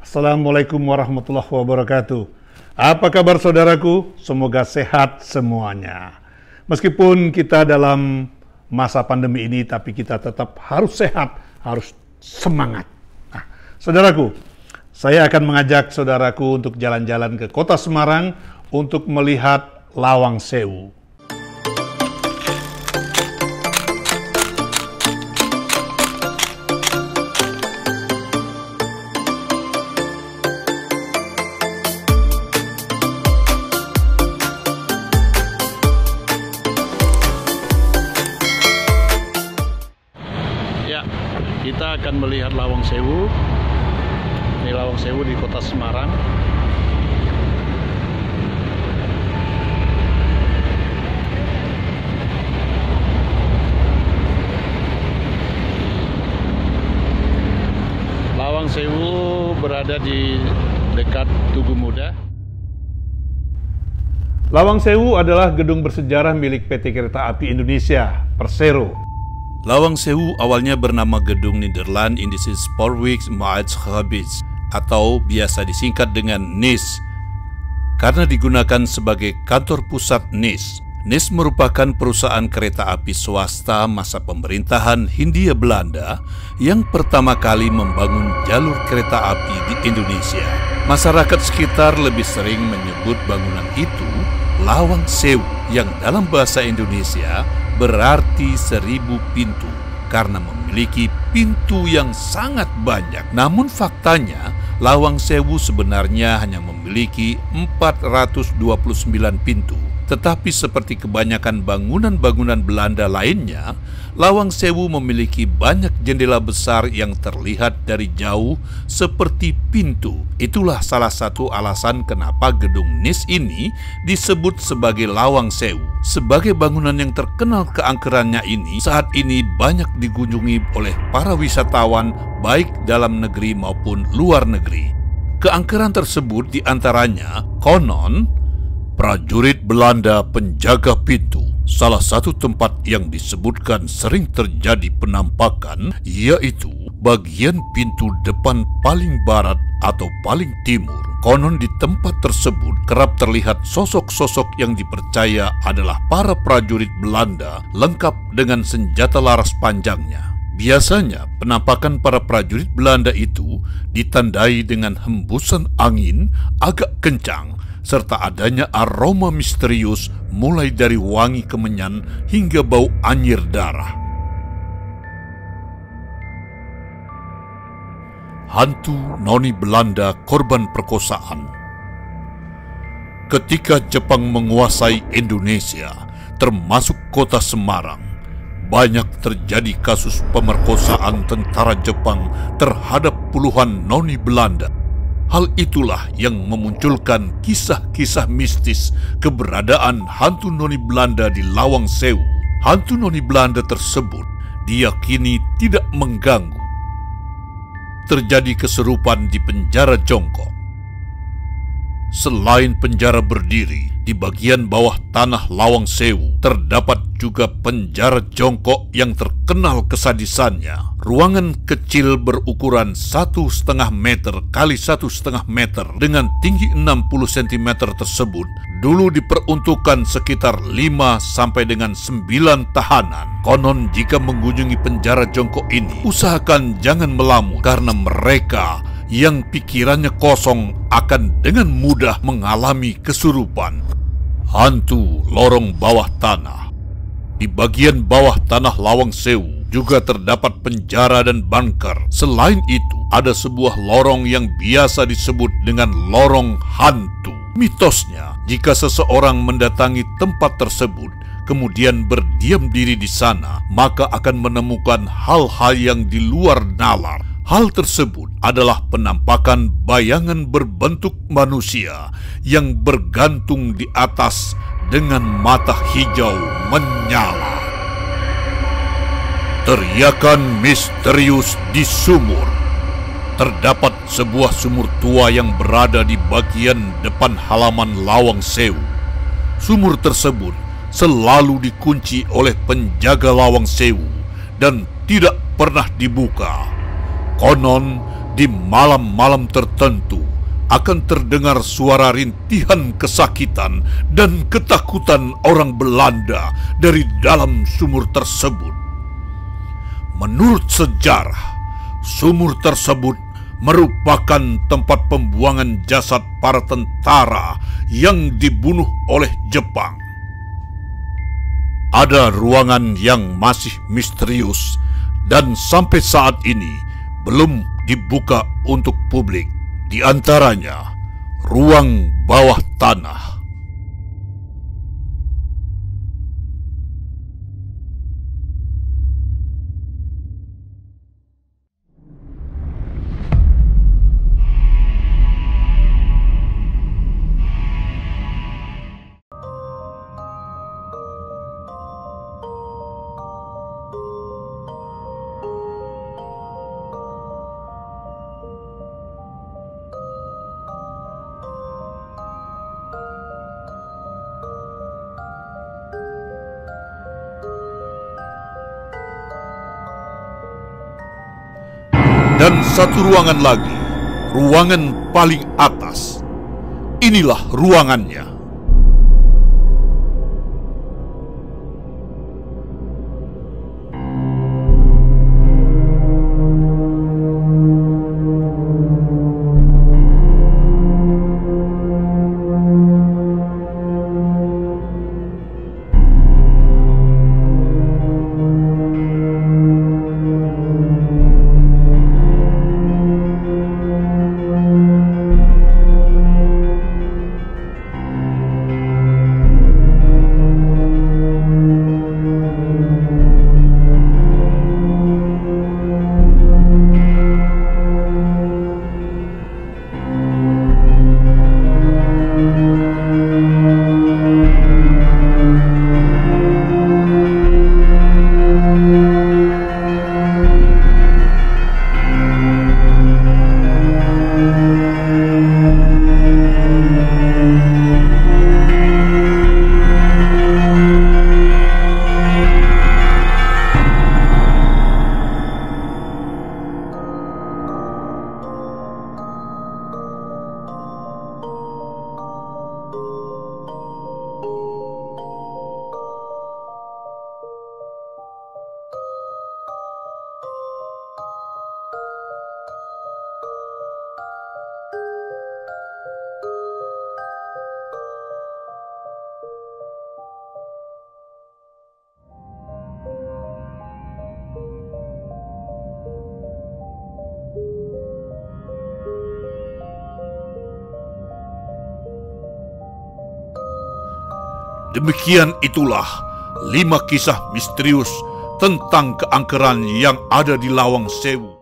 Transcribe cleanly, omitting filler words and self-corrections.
Assalamualaikum warahmatullahi wabarakatuh. Apa kabar saudaraku? Semoga sehat semuanya. Meskipun kita dalam masa pandemi ini, tapi kita tetap harus sehat, harus semangat. Nah, saudaraku, saya akan mengajak saudaraku untuk jalan-jalan ke kota Semarang untuk melihat Lawang Sewu. Kita akan melihat Lawang Sewu. Ini Lawang Sewu di kota Semarang. Lawang Sewu berada di dekat Tugu Muda. Lawang Sewu adalah gedung bersejarah milik PT Kereta Api Indonesia, Persero. Lawang Sewu awalnya bernama Gedung Nederland Indische Spoorwegsmaatschappij atau biasa disingkat dengan NIS karena digunakan sebagai kantor pusat NIS. NIS merupakan perusahaan kereta api swasta masa pemerintahan Hindia Belanda yang pertama kali membangun jalur kereta api di Indonesia. Masyarakat sekitar lebih sering menyebut bangunan itu Lawang Sewu yang dalam bahasa Indonesia berarti 1000 pintu karena memiliki pintu yang sangat banyak. Namun faktanya Lawang Sewu sebenarnya hanya memiliki 429 pintu. Tetapi seperti kebanyakan bangunan-bangunan Belanda lainnya, Lawang Sewu memiliki banyak jendela besar yang terlihat dari jauh seperti pintu. Itulah salah satu alasan kenapa gedung NIS ini disebut sebagai Lawang Sewu. Sebagai bangunan yang terkenal keangkerannya ini, saat ini banyak dikunjungi oleh para wisatawan baik dalam negeri maupun luar negeri. Keangkeran tersebut diantaranya konon prajurit Belanda penjaga pintu. Salah satu tempat yang disebutkan sering terjadi penampakan yaitu bagian pintu depan paling barat atau paling timur. Konon di tempat tersebut kerap terlihat sosok-sosok yang dipercaya adalah para prajurit Belanda lengkap dengan senjata laras panjangnya. Biasanya penampakan para prajurit Belanda itu ditandai dengan hembusan angin agak kencang serta adanya aroma misterius mulai dari wangi kemenyan hingga bau anyir darah. Hantu noni Belanda korban perkosaan. Ketika Jepang menguasai Indonesia, termasuk kota Semarang, banyak terjadi kasus pemerkosaan tentara Jepang terhadap puluhan noni Belanda. Hal itulah yang memunculkan kisah-kisah mistis keberadaan hantu noni Belanda di Lawang Sewu. Hantu noni Belanda tersebut diyakini tidak mengganggu. Terjadi keserupan di penjara jongkok. Selain penjara berdiri, di bagian bawah tanah Lawang Sewu terdapat juga penjara jongkok yang terkenal kesadisannya. Ruangan kecil berukuran 1,5 meter kali 1,5 meter dengan tinggi 60 cm tersebut dulu diperuntukkan sekitar 5 sampai dengan 9 tahanan. Konon jika mengunjungi penjara jongkok ini, usahakan jangan melamun karena mereka yang pikirannya kosong akan dengan mudah mengalami kesurupan. Hantu lorong bawah tanah. Di bagian bawah tanah Lawang Sewu juga terdapat penjara dan bunker. Selain itu, ada sebuah lorong yang biasa disebut dengan lorong hantu. Mitosnya, jika seseorang mendatangi tempat tersebut, kemudian berdiam diri di sana, maka akan menemukan hal-hal yang di luar nalar. Hal tersebut adalah penampakan bayangan berbentuk manusia yang bergantung di atas dengan mata hijau menyala. Teriakan misterius di sumur. Terdapat sebuah sumur tua yang berada di bagian depan halaman Lawang Sewu. Sumur tersebut selalu dikunci oleh penjaga Lawang Sewu dan tidak pernah dibuka. Konon, Di malam-malam tertentu akan terdengar suara rintihan kesakitan dan ketakutan orang Belanda dari dalam sumur tersebut. Menurut sejarah, sumur tersebut merupakan tempat pembuangan jasad para tentara yang dibunuh oleh Jepang. Ada ruangan yang masih misterius dan sampai saat ini belum dibuka untuk publik. Di antaranya, ruang bawah tanah. Dan satu ruangan lagi, ruangan paling atas. Inilah ruangannya. Demikian itulah 5 kisah misterius tentang keangkeran yang ada di Lawang Sewu.